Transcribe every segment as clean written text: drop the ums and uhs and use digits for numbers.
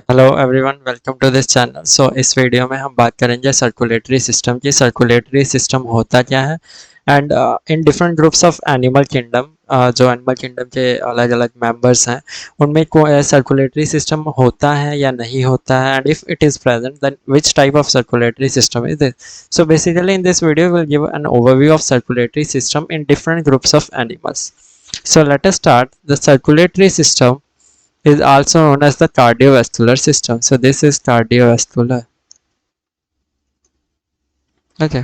Hello everyone, welcome to this channel. इस video में हम बात करेंगे सर्कुलेटरी सिस्टम की। सर्कुलेटरी सिस्टम होता क्या है and in different groups of animal kingdom, जो एनिमल किंगडम के अलग अलग मेंबर्स हैं उनमें सर्कुलेटरी सिस्टम होता है या नहीं होता है, and if it is present then which type of circulatory system is this. So basically in this video will give an overview of circulatory system in different groups of animals. So let us start. The circulatory system is also known as the cardiovascular system. So this is cardiovascular. Okay.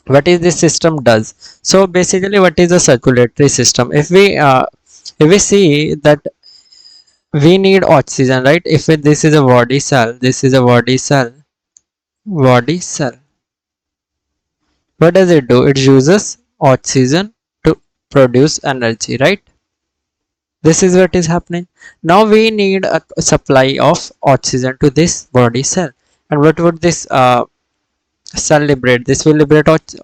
What is this system does? So basically, what is the circulatory system? If we see that we need oxygen, right? This is a body cell, this is a body cell, body cell. What does it do? It uses oxygen to produce energy, right? This is what is happening. Now we need a supply of oxygen to this body cell. And what would this cell liberate? This will liberate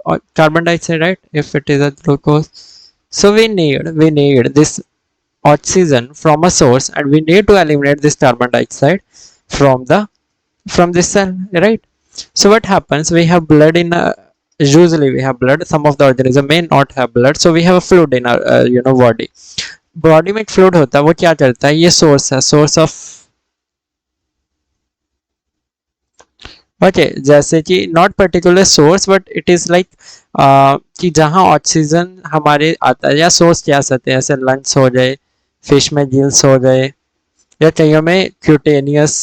carbon dioxide, right? If it is a glucose. So we need this oxygen from a source, and we need to eliminate this carbon dioxide from the from this cell, right? So what happens? We have blood in a, usually we have blood. Some of the organism may not have blood, so we have a fluid in our body. Body में एक fluid होता है, वो क्या करता है? ये source है, सोर्स ऑफ ओके, जैसे कि not particular source but it is like कि जहाँ ऑक्सीजन हमारे आता है, या सोर्स कह सकते हैं, ऐसे लंग्स हो गए, फिश में गिल्स हो गए, या कईयों में क्यूटेनियस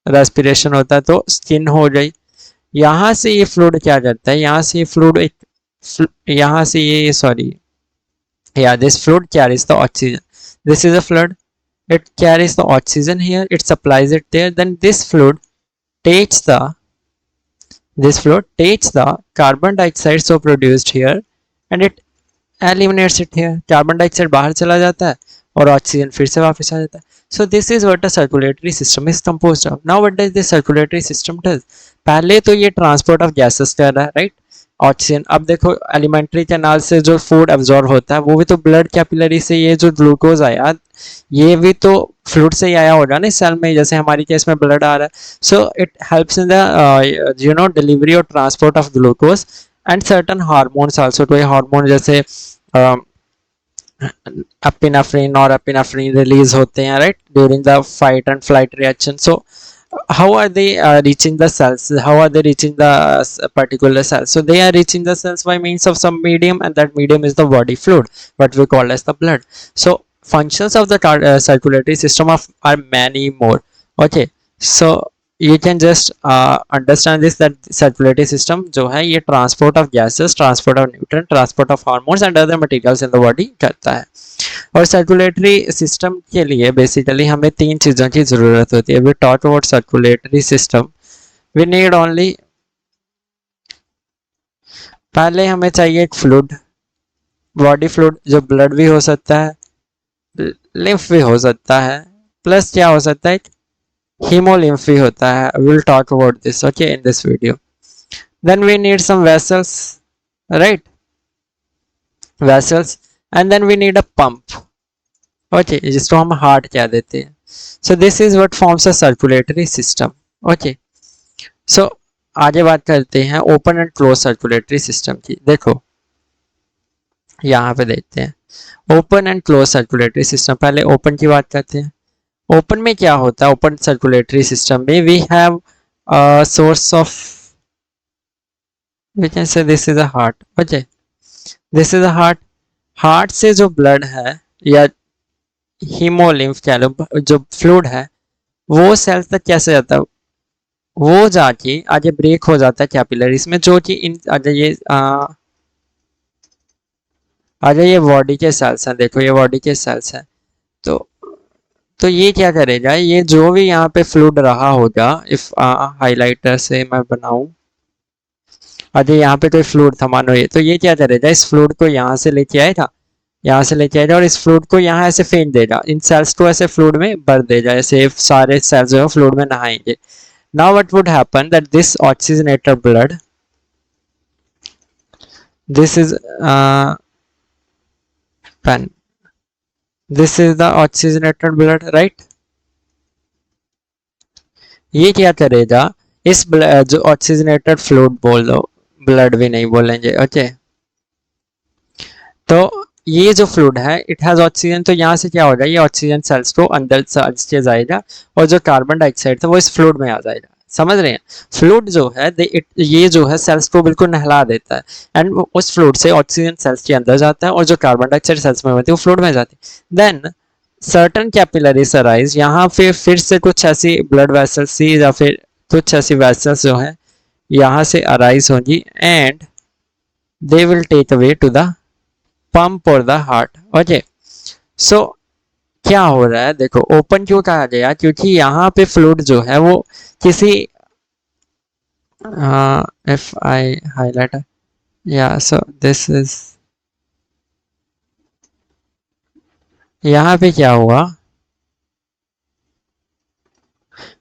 रेस्पिरेशन होता है तो स्किन हो गई। यहाँ से ये फ्लूइड क्या करता है? यहाँ से ये फ्लूइड एक यहाँ से ये sorry, yeah, this fluid carries the oxygen. This is a fluid, it carries the oxygen here, it supplies it there. Then this fluid takes the carbon dioxide so produced here, and it eliminates it here. Carbon dioxide बाहर चला जाता है और oxygen फिर से वापस आ जाता है. So this is what a circulatory system is composed of. Now what does this circulatory system does? पहले तो ये ट्रांसपोर्ट ऑफ गैसेस कर रहा है, राइट? ऑक्सीजन. अब देखो, एलिमेंट्री कैनाल से जो फूड एब्जॉर्ब होता है वो भी तो ब्लड कैपिलरी से, ये जो ग्लूकोज आया ये भी तो फ्लूइड से ही आया होगा ना सेल में, जैसे हमारी केस में ब्लड आ रहा है. So it helps in the delivery और transport of glucose and certain hormones also. कोई हार्मोन जैसे एपिनेफ्रिन और एपिनेफ्रिन रिलीज होते हैं, right, during the fight and flight reaction. So how are they reaching the cells? How are they reaching the particular cells? So they are reaching the cells by means of some medium, and that medium is the body fluid, what we call as the blood. So functions of the circulatory system are many more. Okay, so you can just understand this, that circulatory system जो है ये transport of gases, transport of nutrient, transport of hormones and other materials in the body करता है. और circulatory system के लिए basically हमें तीन चीज़ों की ज़रूरत होती है. We talk about circulatory system, we need only, पहले हमें चाहिए एक फ्लूइड, बॉडी फ्लूइड, जो ब्लड भी हो सकता है, लिम्फ भी हो सकता है, प्लस क्या हो सकता है, हीमोलिम्फ भी होता है. Will talk about this okay in this video. Then we need some vessels, right, vessels, and then we need a pump, okay, जिसको हम हार्ट कह देते हैं. So this is what forms a circulatory system. Okay, so आगे बात करते हैं open and close circulatory system की. देखो यहाँ पे देखते हैं open and close circulatory system. पहले ओपन की बात करते हैं. ओपन में क्या होता है? ओपन सर्कुलेटरी सिस्टम में we have source of, we can say this is a heart. Okay, this is a heart. Heart से जो ब्लड है या हीमोलिम्फ कह लो, जो फ्लूइड है, वो सेल्स तक कैसे जाता है? वो जाके आगे ब्रेक हो जाता है कैपिलरीज में, जो कि इन आगे ये बॉडी के सेल्स हैं. देखो ये बॉडी के सेल्स हैं. तो ये क्या करेगा? ये जो भी यहाँ पे फ्लूइड रहा होगा, इफ हाइलाइटर से मैं बनाऊं, आगे यहाँ पे कोई फ्लूइड था मानो ये, तो ये क्या करेगा? इस फ्लूइड को यहाँ से लेके आएगा, यहाँ से लेके आएगा और इस फ्लूइड को यहाँ ऐसे फेंक देगा, इन सेल्स को ऐसे फ्लूइड में भर देगा, ऐसे सारे सेल्स जो है फ्लूइड में नहाएंगे. Now what would happen that this oxygenated blood, this is pen, this is the oxygenated blood, right? ये क्या करेगा, इस जो ऑक्सीजनेटेड फ्लूइड बोल दो, ब्लड भी नहीं बोलेंगे, ओके। तो ये जो फ्लूइड है इट हैज ऑक्सीजन, तो यहाँ से क्या होगा, ये ऑक्सीजन सेल्स को अंदर से जाएगा और जो कार्बन डाइऑक्साइड था वो इस फ्लूइड में आ जाएगा। समझ रहे हैं? फ्लूइड जो है ये जो है सेल्स को बिल्कुल नहला देता है एंड उस फ्लूइड से ऑक्सीजन सेल्स के अंदर जाता है और जो कार्बन डाइऑक्साइड सेल्स में होती है वो फ्लूइड में जाती है। देन सर्टन कैपिलरीज अराइज, यहाँ पे फिर से कुछ ऐसी ब्लड वेसल्स सी या फिर कुछ ऐसी वेसल्स जो है यहाँ से अराइज होंगी and they will take away to the pump और द हार्ट, ओके। सो क्या हो रहा है, देखो ओपन क्यों कहा गया, क्योंकि यहाँ पे फ्लूइड जो है वो किसी इफ आई हाईलाइट, या सो दिस इज, यहाँ पे क्या हुआ,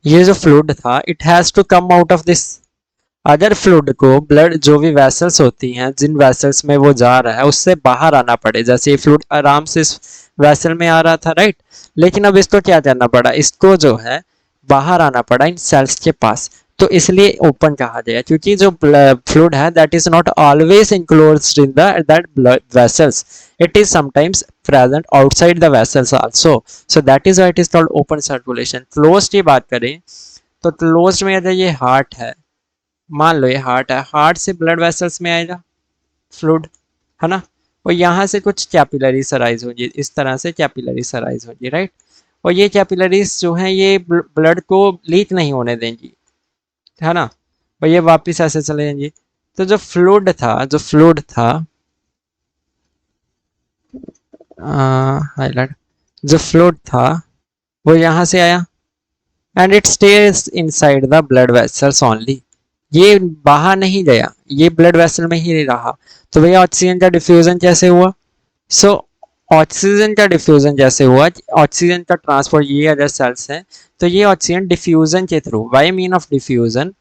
ये जो फ्लूइड था it has to come out of this. अगर फ्लूइड को ब्लड जो भी वेसल्स होती हैं जिन वेसल्स में वो जा रहा है उससे बाहर आना पड़े, जैसे ये फ्लूइड आराम से इस वेसल में आ रहा था, राइट, लेकिन अब इसको क्या करना पड़ा, इसको जो है बाहर आना पड़ा इन सेल्स के पास। तो इसलिए ओपन कहा गया, क्योंकि जो फ्लूइड है that is not always enclosed in that blood vessels, it is sometimes present outside the vessels also, so that is why it is called open circulation। closed की बात करें तो closed में अगर ये हार्ट है, मान लो ये हार्ट है, हार्ट से ब्लड वेसल्स में आएगा फ्लूइड, है ना, और यहाँ से कुछ कैपिलरीज अराइज होंगी, इस तरह से कैपिलरीज अराइज होंगी, राइट, और ये कैपिलरीज जो हैं ये ब्लड को लीक नहीं होने देंगी, है ना, और ये वापस ऐसे चले जाएंगी। तो जो फ्लूइड था, हाईलाइट, जो फ्लूइड था वो यहाँ से आया and it stage inside the blood vessels only, ये बाहर नहीं गया, ये ब्लड वेसल में ही रहा। तो भैया ऑक्सीजन का डिफ्यूजन कैसे हुआ, सो ऑक्सीजन का डिफ्यूजन जैसे हुआ, ऑक्सीजन का ट्रांसपोर्ट, ये अगर सेल्स हैं तो ये ऑक्सीजन डिफ्यूजन के through, by mean of diffusion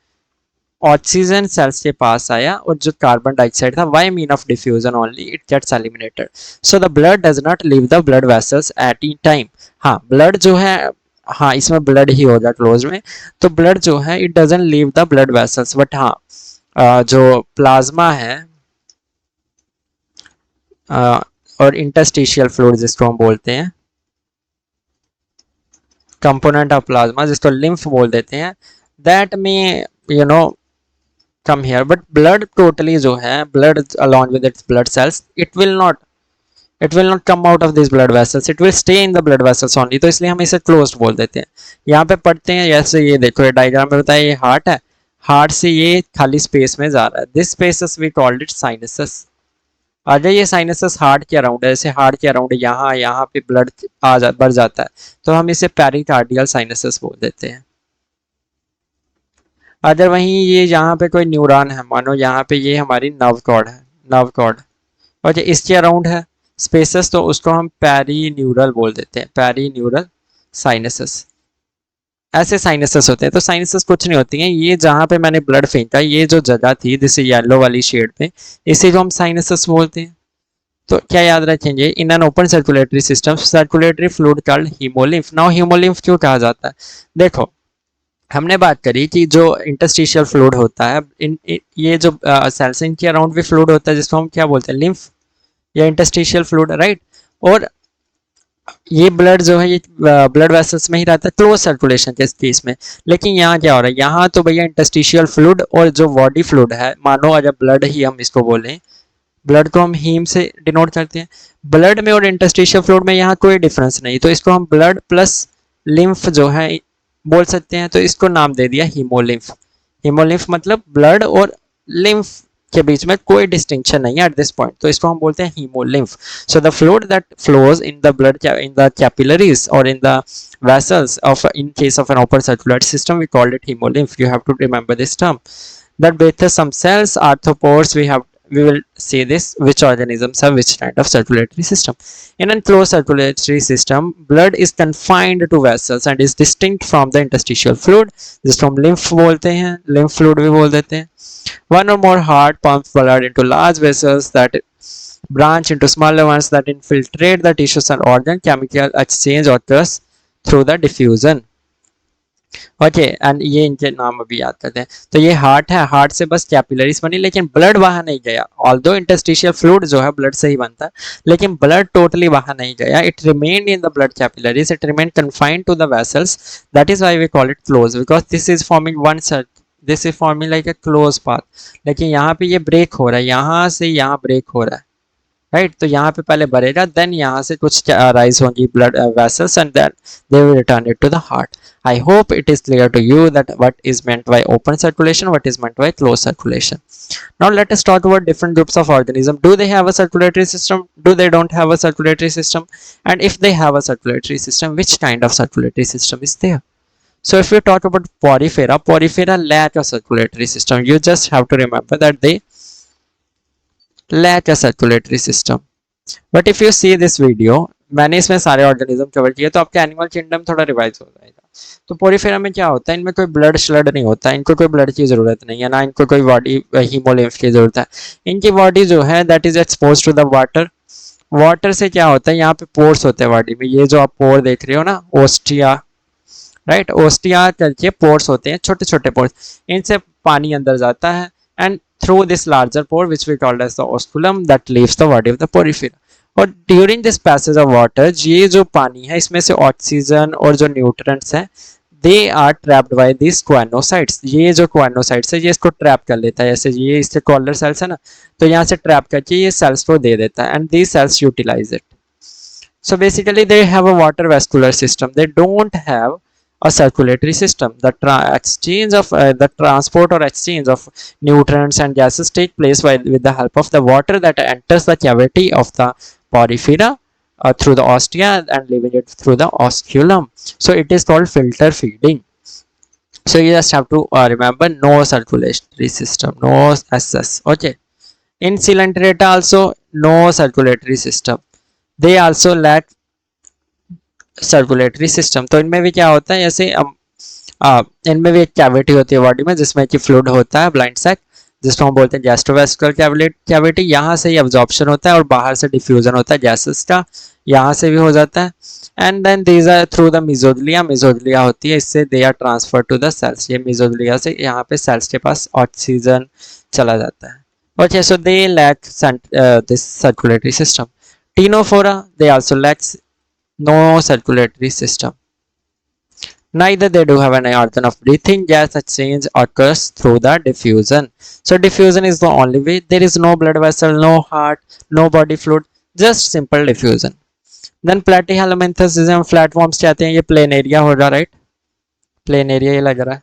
oxygen cells के पास आया और जो कार्बन डाइऑक्साइड था by mean of diffusion only it gets eliminated, so the blood does not leave the blood vessels at a time. हाँ blood जो है, हाँ इसमें ब्लड ही होगा क्लोज में, तो ब्लड जो है it doesn't leave the blood vessels, but हाँ जो प्लाज्मा है और इंटरस्टिशियल फ्लूइड जिसको हम बोलते हैं, कंपोनेंट ऑफ प्लाज्मा जिसको लिम्फ बोल देते हैं, दैट में you know come here, but blood totally जो है, blood along with its blood cells it will not come out of this blood vessels, it will stay in the blood vessels only, तो इसलिए हम इसे closed बोल देते हैं। यहाँ पे पढ़ते हैं जैसे ये देखो, ये डायग्राम में बताया, ये हार्ट है, हार्ट से ये खाली स्पेस में जा रहा है, this spaces we called it sinuses. अगर ये साइनसेस हार्ट के अराउंड है, जैसे हार्ट के अराउंड यहाँ पे ब्लड बढ़ जाता है तो हम इसे पेरिकार्डियल साइनसेस बोल देते हैं। अगर वहीं ये यहाँ पे कोई न्यूरॉन है, मानो यहाँ पे ये हमारी नर्व कॉर्ड है, नर्व कॉर्ड, और इसके अराउंड है स्पेसेस, तो उसको हम पेरी न्यूरल बोल देते हैं, पेरी न्यूरल साइनसेस। ऐसे साइनसेस होते हैं, तो साइनसेस कुछ नहीं होती हैं, ये जहाँ पे मैंने ब्लड फेंका, ये जो जगह थी जैसे येलो वाली शेड पे, इसे जो हम साइनसेस बोलते हैं। तो क्या याद रखेंगे, in an open circulatory system circulatory fluid called haemolymph. Now haemolymph क्यों कहा जाता है, देखो हमने बात करी कि जो इंटरस्टिशियल फ्लूइड होता है, ये जो सेल्स के अराउंड भी फ्लूइड होता है जिसको हम क्या बोलते हैं, लिम्फ या इंटरस्टिशियल फ्लूइड, राइट, और ये ब्लड जो है ये ब्लड वेसल्स में ही रहता है क्लोज सर्कुलेशन के केस में। लेकिन यहाँ क्या हो रहा है, यहाँ तो भैया इंटरस्टिशियल फ्लूइड और जो बॉडी फ्लूइड है, मानो अगर ब्लड ही हम इसको बोलें, ब्लड को हम हीम से डिनोट करते हैं, ब्लड में और इंटरस्टिशियल फ्लूइड में यहाँ कोई डिफरेंस नहीं, तो इसको हम ब्लड प्लस लिम्फ जो है बोल सकते हैं, तो इसको नाम दे दिया हीमोलिम्फ। हीमोलिम्फ मतलब ब्लड और लिम्फ के बीच में कोई डिस्टिंक्शन नहीं है एट दिस पॉइंट, तो इसको हम बोलते हैं hemolymph. So the fluid that flows in the blood in the capillaries और in the vessels of in case of an open circulatory system we called it hemolymph, you have to remember this term, that with some cells arthropods we will see this which organisms have which kind of circulatory system. In a closed circulatory system blood is confined to vessels and is distinct from the interstitial fluid जिसको हम lymph बोलते हैं, lymph fluid भी बोल देते हैं। One or more heart pumps blood into large vessels that branch into smaller ones that infiltrate the tissues and organ, chemical exchange occurs through the diffusion। Okay and ये इनके नाम अभी याद करते हैं। तो ये हार्ट है, हार्ट से बस कैपिलरीज बनी लेकिन ब्लड वहां नहीं गया। ऑल्दो इंटरस्टिशियल फ्लूइड जो है ब्लड से ही बनता है, लेकिन ब्लड टोटली वहां नहीं गया। It remained in the blood capillaries, it remained confined to the vessels, that is why we call it close, because this is forming one circle, this is forming like a close path. लेकिन यहाँ पे ये break हो रहा है, यहाँ से यहाँ ब्रेक हो रहा है, राइट। तो यहाँ पे पहले भरेगा, देन यहाँ से कुछ राइज होंगी blood vessels and then they will return it to the heart. I hope it is clear to you that what is meant by open circulation, what is meant by closed circulation. Now let us talk about different groups of organisms. Do they have a circulatory system? Do they don't have a circulatory system? And if they have a circulatory system, which kind of circulatory system is there? So if we talk about porifera, porifera lack a circulatory system. You just have to remember that they lack a circulatory system. But if you see this video, मैंने इसमें सारे organism cover किए, तो आपके animal kingdom थोड़ा revise हो जाएगा। तो पोरीफेरा में क्या होता है, इनमें कोई ब्लड श्लड नहीं होता, इनको कोई ब्लड की जरूरत नहीं है, ना इनको कोई बॉडी हीमोलिम्फ की जरूरत है। इनकी बॉडी जो है that is expose to the water. Water से क्या होता है, यहाँ पे पोर्स होते हैं बॉडी में, ये जो आप पोर देख रहे हो ना, ओस्टिया, राइट, ओस्टिया करके पोर्स होते हैं, छोटे छोटे पोर्स, इनसे पानी अंदर जाता है and through this larger pore which we called as the osculum that leaves the body of the Porifera. और during this passage of water, ये जो पानी है इसमें से ऑक्सीजन और जो न्यूट्रिएंट्स हैं they are trapped by this choanocytes. ये जो क्वानोसाइट्स है ये इसको ट्रैप कर लेता है, जैसे ये इसके कॉलर सेल्स है ना, तो यहाँ से ट्रैप करके ये सेल्स को दे देता है and these cells utilise it. So basically they have a water vascular system, they don't have a circulatory system. The transport or exchange of nutrients and gases take place with the help of the water that enters the cavity of the porifera through the ostia and leaving it through the osculum. So it is called filter feeding. So you just have to remember no circulatory system, no SS. Okay, in coelenterata also no circulatory system, they also lack circulatory system. तो इनमें भी क्या होता है, जैसे इनमें भी एक कैविटी होती है बॉडी में जिसमें कि फ्लूइड होता है, ब्लाइंड सैक, जिसको हम बोलते हैं गैस्ट्रोवेस्कुलर कैविटी। यहाँ से ही अब्जॉर्प्शन होता है और बाहर से डिफ्यूजन होता है गैसेस का, यहाँ से भी हो जाता है। And then these are through the mesoglea, mesoglea होती है, इससे they are transfer to the cells. ये मेसोग्लिया से यहाँ पे सेल्स के पास ऑक्सीजन चला जाता है। Okay, so they lack this circulatory system. Ctenophora, they also lacks no circulatory system. Neither they do have an organ of breathing. Gas exchange occurs through the diffusion. So diffusion is the only way. There is no blood vessel, no heart, no body fluid, just simple diffusion. Then platyhelminthes जिसे हम flatworms कहते हैं, ये plain area होगा, right? Plain area ये लग रहा है।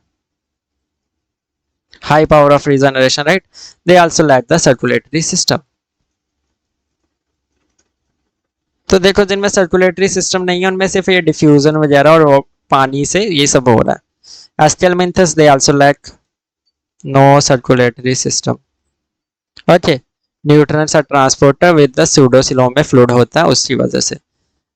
High power of regeneration, right? They also lack the circulatory system. तो देखो जिनमें सर्कुलेटरी सिस्टम नहीं है उनमें सिर्फ ये डिफ्यूजन वगैरह और पानी से ये सब हो रहा है। Aschelminthes they also lack no circulatory system. Okay, nutrients are transporter with the pseudocoelom में फ्लूइड होता है उसकी वजह से।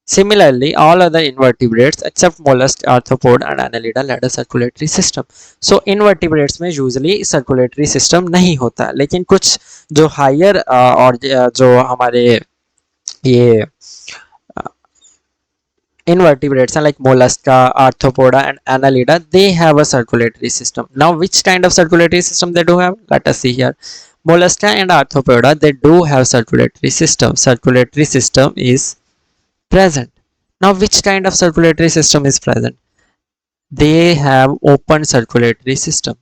Similarly all other invertebrates except mollusc, arthropod and Annelida had a circulatory system. So invertebrates में यूजुअली सर्कुलेटरी सिस्टम नहीं होता, लेकिन कुछ जो हायर और जो हमारे ये invertebrates like mollusca, arthropoda and annelida, they have a circulatory system. Now which kind of circulatory system they do have, let us see here. Mollusca and arthropoda, they do have circulatory system. Circulatory system is present. Now which kind of circulatory system is present? They have open circulatory system.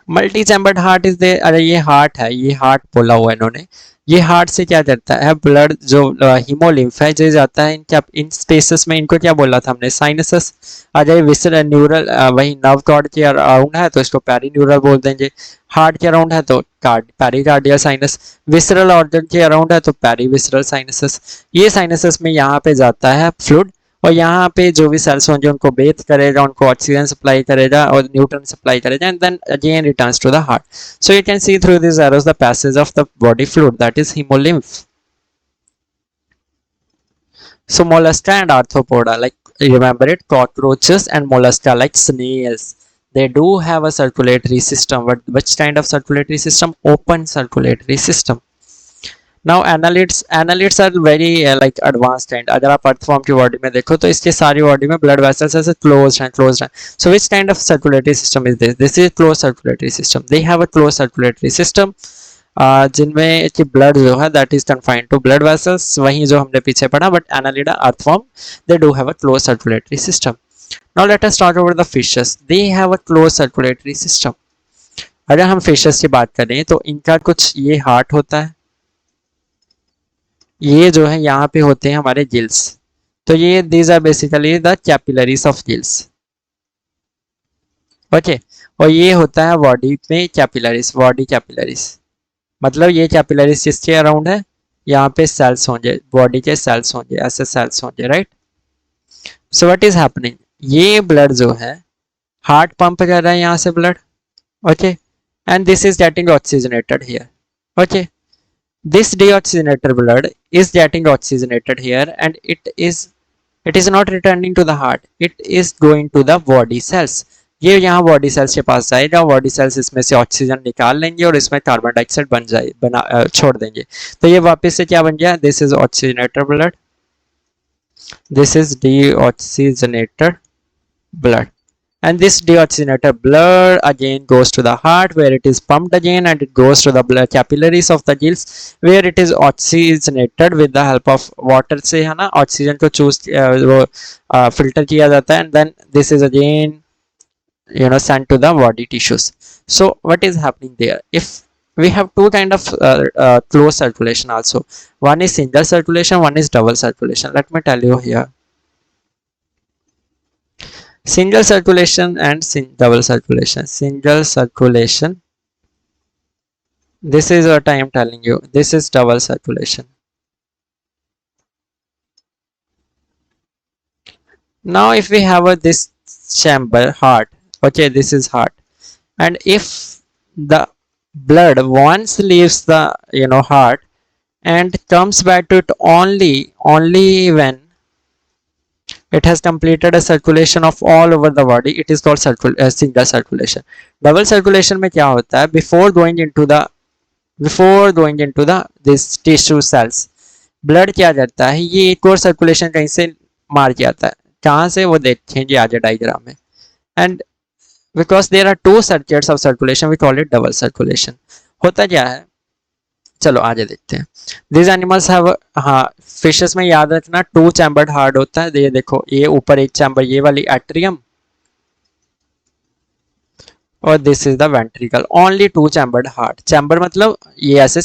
Multi chambered heart is they, अरे ये heart है, ये heart बोला हुआ है इन्होंने। ये heart से क्या करता है, ब्लड जो हीमोलिम्फ है जो जाता है इन स्पेसेस में, इनको क्या बोला था हमने, साइनसस। आ जाए विसरल न्यूरल, वही नर्व कॉर्ड के अराउंड है तो इसको पेरी न्यूरल बोल देंगे। हार्ट के अराउंड है तो पेरिकार्डियल साइनस, विसरल ऑर्गन के अराउंड है तो पेरी विसरल साइनसस। ये साइनसस में यहाँ पे जाता है फ्लूइड और यहाँ पे जो भी सेल्स होंगे उनको बेथ करेगा, उनको ऑक्सीजन सप्लाई करेगा और न्यूट्रन सप्लाई करेगा and then again returns to the heart. So you can see through this arrows the passage of the body fluid that is hemolymph. So mollusca and arthropoda, like remember it, cockroaches and mollusca like snails, they do have a circulatory system. But which kind of circulatory system? Open circulatory system. Now annelids are very like advanced and अगर आप अर्थ form की body में देखो तो इसके सारी body में blood vessels ऐसे क्लोज्ड हैं. So which kind of circulatory system is this is close circulatory system. They have a close circulatory system जिनमें कि ब्लड जो है that is confined to blood vessels, वहीं जो हमने पीछे पढ़ा. But Annelida earthworm they do have a close circulatory system. Now let us start over the fishes. They have a close circulatory system. अगर हम फिशेस की बात करें तो इनका कुछ ये हार्ट होता है, ये जो है यहाँ पे होते हैं हमारे गिल्स. तो ये these are basically the capillaries of gills. Okay. और ये होता है बॉडी में कैपिलरीज, बॉडी कैपिलरीज मतलब ये कैपिलरीज किसके अराउंड है, यहाँ पे सेल्स होंगे, बॉडी के सेल्स होंगे, ऐसे सेल्स होंगे, right. So what is happening, ये ब्लड जो है हार्ट पंप कर रहा है यहाँ से blood. Okay. And this is getting oxygenated here. Okay. this deoxygenated blood is getting oxygenated here and it is not returning to the heart, it is going to the body cells. ये यहाँ body cells के पास जाएगा, body cells इसमें से oxygen निकाल लेंगे और इसमें कार्बन डाइऑक्साइड छोड़ देंगे. तो ये वापस से क्या बन गया, this is oxygenated blood, this is deoxygenated blood. And this deoxygenated blood again goes to the heart where it is pumped again and it goes to the blood capillaries of the gills where it is oxygenated with the help of water से है ना, oxygen को choose वो filter किया जाता है. and then this is again sent to the body tissues. So what is happening there, if we have two kind of closed circulation also, one is single circulation, one is double circulation. Let me tell you here. Single circulation and double circulation. Single circulation, this is what I am telling you, this is double circulation. Now if we have this chamber, heart, okay, this is heart, and if the blood once leaves the heart and comes back to it only when it has completed a circulation of all over the body, it is called single circulation. Double circulation में क्या होता है, before going into the this tissue cells, blood क्या करता है, ये एक और circulation कहीं से मार के आता है. कहाँ से वो देखेंगे आगे डायग्राम में. and because there are two circuits of circulation we call it double circulation. होता क्या है, चलो आगे देखते हैं. These animals have, हाँ फिशेस में याद रखना टू चैम्बर्ड हार्ट होता है. ये देखो, ये ऊपर एक चैम्बर, ये वाली एट्रियम, और this is the ventricle. Only two chambered heart. Chamber मतलब ये ऐसे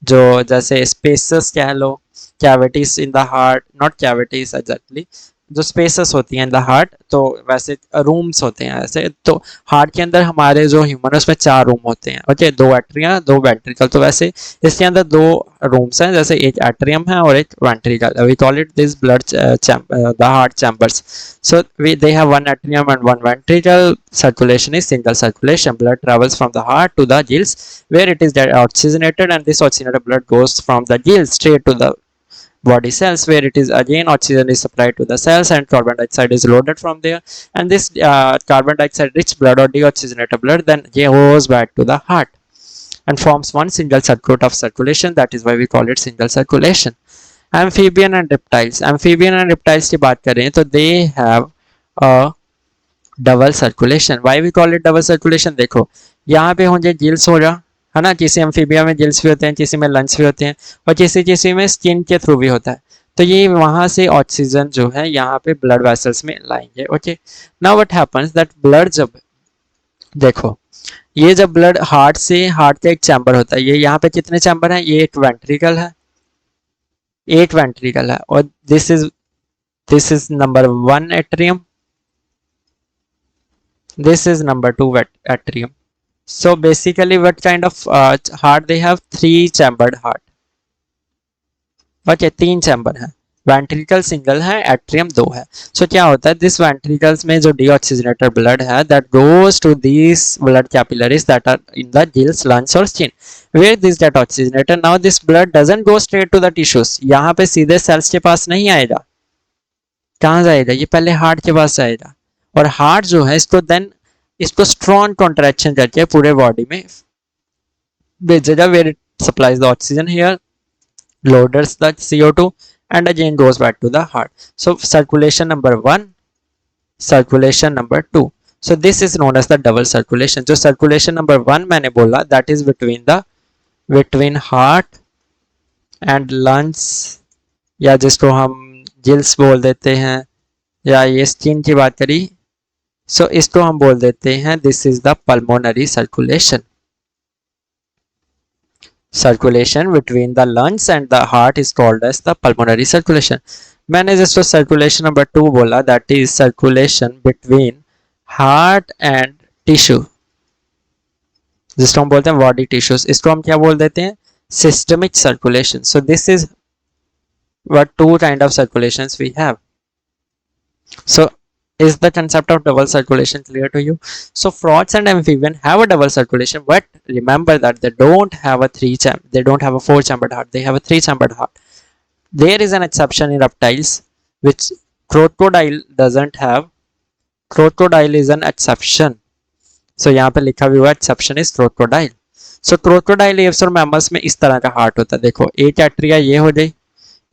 जो जैसे स्पेसेस कह लो, cavities in the heart, not cavities exactly, जो स्पेसेस होती हैं इन द हार्ट, तो वैसे रूम्स होते हैं ऐसे. तो हार्ट के अंदर हमारे जो ह्यूमन है उसमें 4 रूम होते हैं. Okay, 2 atria 2 ventricle. तो वैसे इसके अंदर 2 रूम्स हैं, जैसे एक एट्रियम है और एक ventricle. We call it this blood the heart chambers. So they have one atrium and one ventricle. Circulation is single circulation. Blood travels from the heart to the gills where it is oxygenated, and this oxygenated blood goes from the gills straight to the body cells where it is again oxygen is supplied to the cells and carbon dioxide is loaded from there. And this carbon dioxide rich blood or deoxygenated blood then goes back to the heart and forms one single circuit of circulation. That is why we call it single circulation. Amphibian and reptiles. Amphibian and reptiles की बात करें तो they have a double circulation. Why we call it double circulation? देखो, यहाँ पे होंगे gills हो रहा है ना, किसी एम्फीबिया में गिल्स भी होते हैं, किसी में लंग्स भी होते हैं, और किसी में स्किन के थ्रू भी होता है. तो ये वहां से ऑक्सीजन जो है यहाँ पे ब्लड वेसल्स में लाएंगे. Okay. Now what happens that blood जब देखो, ये जब ब्लड हार्ट का एक चैम्बर होता है, ये यहाँ पे कितने चैम्बर हैं, ये एक वेंट्रिकल है और this is number 1 atrium, this is number 2 atrium. So basically what kind of heart they have? 3 chambered heart. Okay, 3 chamber है. वेंट्रिकल सिंगल है, एट्रियम 2 है. सो क्या होता है, दिस वेंट्रिकल्स में जो डीऑक्सीजनेटेड ब्लड है that goes to this blood capillaries that are in the gills, lungs और skin where this get oxygenated. Now this blood doesn't go straight to the tissues. यहाँ पे सीधे सेल्स के पास नहीं आएगा. कहाँ जाएगा, ये पहले हार्ट के पास जाएगा. और हार्ट जो है इसको स्ट्रॉन्ग कॉन्ट्रैक्शन करके पूरे बॉडी में भेजेगा where it supplies the oxygen here loaders the CO2 and again goes back to the heart. So circulation number 1, circulation number 2. So this is known as the double circulation. जो circulation number 1 मैंने बोला, that is between heart and lungs, या जिसको हम gills बोल देते हैं, या ये स्किन की बात करी, सो इसको हम बोल देते हैं this is the pulmonary circulation. Circulation between the lungs and the heart is called as the pulmonary circulation. मैंने जिसको circulation number 2 बोला, that is circulation between heart and tissue, जिसको हम बोलते हैं body tissues, इसको हम क्या बोल देते हैं, systemic circulation. So this is what two kind of circulations we have. So is the concept of double circulation clear to you? So frogs and amphibians have a double circulation, but remember that they don't have a four chambered heart, they have a three chambered heart. There is an exception in reptiles, which crocodile doesn't have. Crocodile is an exception. So यहाँ पे लिखा भी हुआ exception is crocodile. So crocodile apes और mammals में इस तरह का हार्ट होता है. देखो एक एट्रिया ये हो जाए,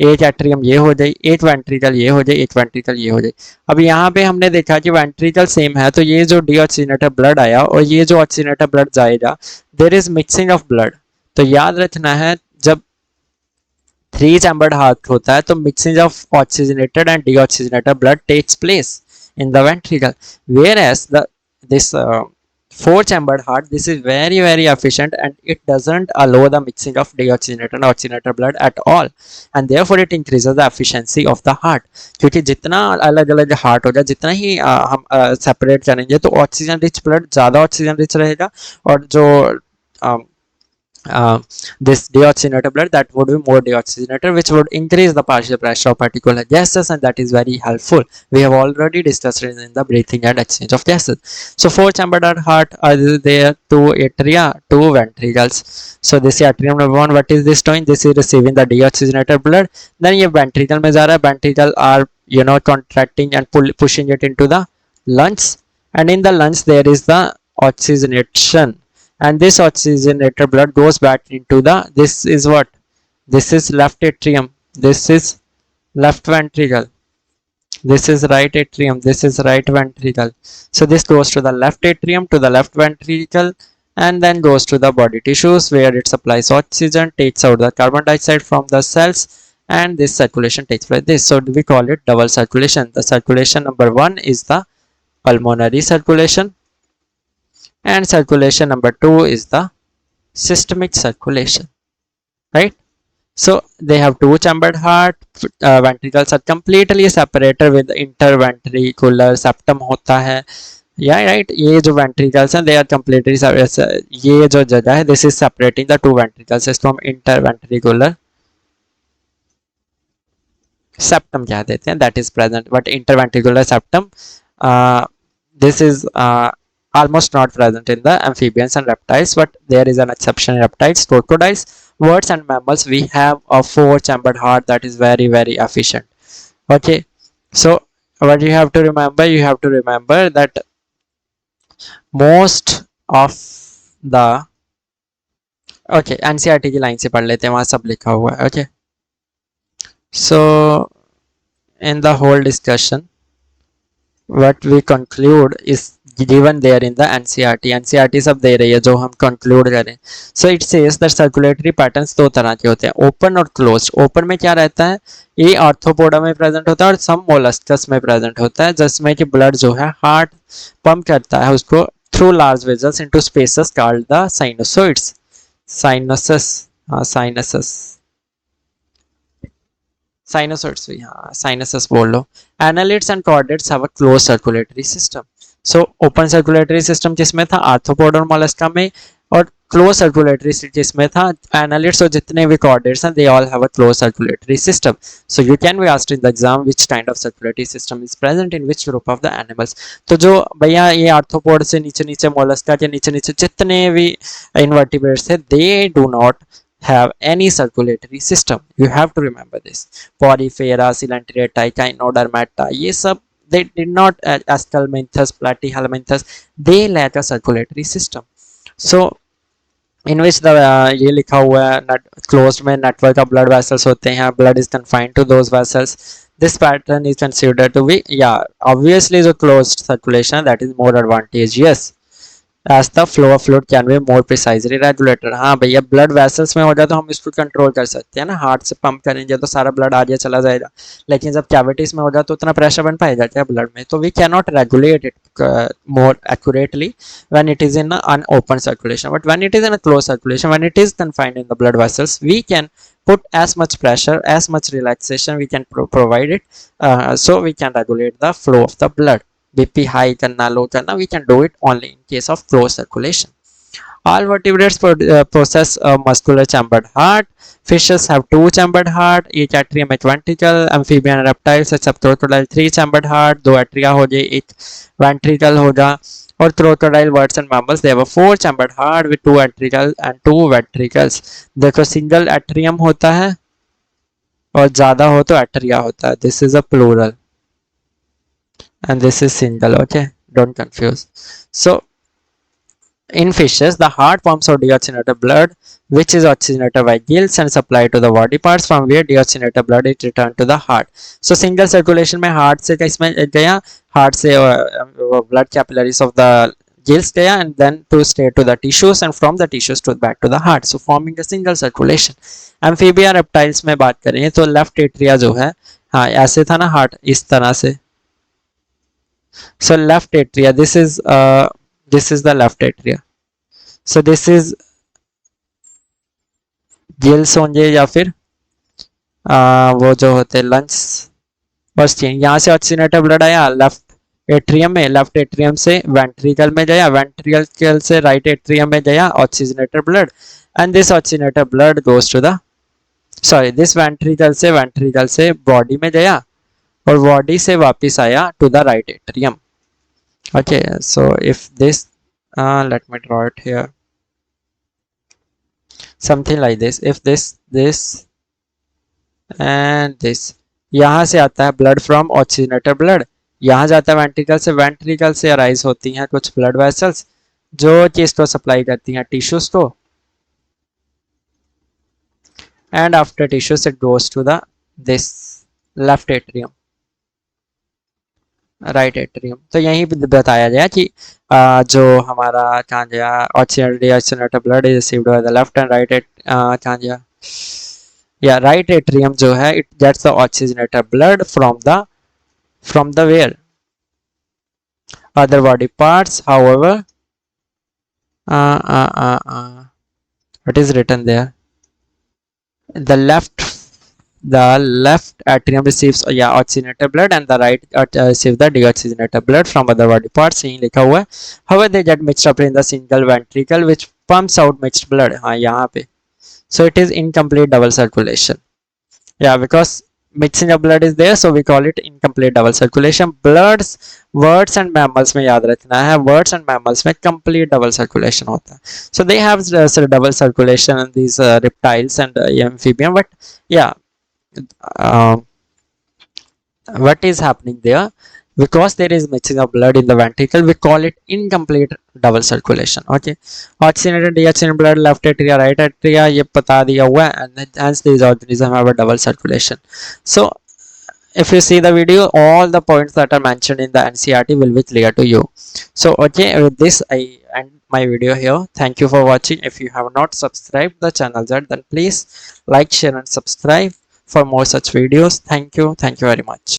एक एट्रियम ये हो जाए, एक वेंट्रिकल ये हो जाए, एक वेंट्रिकल ये हो जाए. अब यहाँ पे हमने देखा कि वेंट्रिकल सेम है, तो ये जो डीऑक्सीजनेटेड ब्लड आया और ये जो ऑक्सीजनेटेड ब्लड जाएगा, there is mixing of blood. तो याद रखना है, जब थ्री चैम्बर्ड हार्ट होता है तो mixing of oxygenated and deoxygenated blood takes place in the ventricle, whereas this four chambered heart, this is very efficient and it doesn't allow the mixing of deoxygenated and oxygenated blood at all, and therefore it increases the efficiency of the heart. क्योंकि जितना अलग अलग heart होगा, जितना ही हम separate करेंगे, तो oxygen rich blood ज़्यादा ऑक्सीजन रिच रहेगा, और जो this deoxygenated blood, that would be more deoxygenated, which would increase the partial pressure of particular gases, and that is very helpful. We have already discussed it in the breathing and exchange of gases. So four chambered heart are there, two atria, two ventricles. So this atrium number 1, what is this doing? This is receiving the deoxygenated blood, then ये ventricle में जा रहा है, ventricle are contracting and pushing it into the lungs, and in the lungs there is the oxygenation, and this oxygenated blood goes back into this is what, this is left atrium, this is left ventricle, this is right atrium, this is right ventricle. So this goes to the left atrium, to the left ventricle, and then goes to the body tissues where it supplies oxygen, takes out the carbon dioxide from the cells, and this circulation takes place this. So we call it double circulation. The circulation number 1 is the pulmonary circulation, and circulation number 2 is the systemic circulation, right? So they have two chambered heart, ventricles are completely separated with interventricular septum होता है, yeah, right? ये जो ventricles हैं, they are completely separated. ये जो जगह है, this is separating the two ventricles, इसको हम interventricular septum कह देते हैं, that is present, but interventricular septum this is almost not present in the amphibians and reptiles, but there is an exception in reptiles, crocodiles, birds and mammals. We have a four chambered heart that is very efficient. Okay, so what you have to remember, that most of the NCERT की line से पढ़ लेते हैं, वहां सब लिखा हुआ है. Okay, so in the whole discussion what we conclude is given there in the NCERT सब दे रही है जो हम conclude करें. So it says that circulatory patterns दो तरह के होते हैं, open और closed. open में क्या रहता है, ये आर्थ्रोपोडा में प्रेजेंट होता है और some molluscus में प्रेजेंट होता है, जिसमें कि ब्लड जो है हार्ट पंप करता है उसको through large vessels into spaces called the sinusoids. Sinusoids भी, हाँ sinuses बोल लो. Annelids and chordates have a closed circulatory system. So open circulatory system किसमें था, आर्थ्रोपोड और मोलस्का में, और closed circulatory system किसमें था, annelids और जितने भी chordates हैं, they all have a closed circulatory system. So you can be asked in the exam which kind of circulatory system is present in which group of the animals. तो जो भैया ये आर्थ्रोपोड से नीचे मोलस्का के नीचे जितने भी invertebrates थे, they do not have any circulatory system. You have to remember this. Porifera, Coelenterata, Gynodermata, ये सब they did not, Aschelminthus, Platyhelminthes, they lack a circulatory system. So in which the ये लिखा हुआ है क्लोज्ड में network of blood vessels होते हैं, blood is confined to those vessels, this pattern is considered to be, या obviously जो closed circulation that is more advantageous as the flow of fluid can be more precisely regulated. हाँ भैया, blood vessels में हो जाए तो हम इसको कंट्रोल कर सकते हैं ना, हार्ट से पंप करेंगे तो सारा ब्लड आगे चला जाएगा, लेकिन जब कैविटीज में हो जाए तो उतना प्रेशर बन पाएगा क्या ब्लड में, तो we can not regulate it more accurately when it is in an open circulation, but when it is in a closed circulation, when it is confined in the blood vessels, we can put as much pressure, as much relaxation we can provide it, so we can regulate the flow of the blood, bp high karna low karna, we can do it only in case of closed circulation. All vertebrates possess a muscular chambered heart. Fishes have two chambered heart, each atrium एक ventricle. Amphibian reptiles except crocodile three chambered heart, दो atria हो जाए, एक ventricle होगा. और crocodile, birds and mammals they have a four chambered heart with two ventricles and two ventricles. देखो single atrium होता है और ज़्यादा हो तो atria होता है. This is a plural and this is single. Okay, don't confuse. So in fishes, the heart pumps out deoxygenated blood, which is oxygenated by gills and supplied to the body parts, from where deoxygenated blood is returned to the heart. So single circulation में heart से इसमें गया, heart से blood capillaries of the gills गया, and then to stay to the tissues, and from the tissues to back to the heart. So forming a single circulation. Amphibia reptiles में बात करें तो left atria जो है, हाँ ऐसे था ना heart इस तरह से. So left atria, this is the left atria. So this is gills होंगे या फिर वो जो होते लंग्स और स्किन. यहाँ से ऑक्सीजनेटेड ब्लड आया लेफ्ट एट्रियम में, लेफ्ट एट्रियम से वेंट्रिकल में गया, वेंट्रिकल से राइट एट्रियम में गया oxygenated blood, and this oxygenated blood goes to the this ventricle से बॉडी में गया और बॉडी से वापस आया to the right atrium. Okay, so if this let me draw it here, something like this. If this and this, यहाँ से आता है blood from oxygenated blood, यहाँ जाता है वेंट्रिकल से अराइज होती हैं कुछ ब्लड वेसल्स जो चीज को सप्लाई करती हैं टिश्यूज को, and after tissues it goes to the this left atrium, right atrium. तो यही बताया गया कि जो हमारा कहाँ गया oxygenated blood is received by the left and right कहाँ गया या राइट एट्रियम जो है it gets the oxygenated blood from the where other body parts. However, what is written there, the left atrium receives oxygenated blood and the right receives the deoxygenated blood from other body parts. यही लिखा हुआ है. However, they get mixed up in the single ventricle which pumps out mixed blood. हाँ यहाँ पे. So it is incomplete double circulation. Yeah, because mixing of blood is there, so we call it incomplete double circulation. Birds and mammals में याद रखना है, birds and mammals में complete double circulation होता है. So they have double circulation in these reptiles and amphibians, but yeah, what is happening there, because there is mixing of blood in the ventricle, we call it incomplete double circulation. Okay, oxygenated deoxygenated blood left atria right atria ये बता दिया हुआ है, and hence these organisms have a double circulation. So if you see the video, all the points that are mentioned in the NCERT will be clear to you. So okay, with this I end my video here. Thank you for watching. If you have not subscribed the channel yet, then please like, share and subscribe for more such videos. Thank you very much.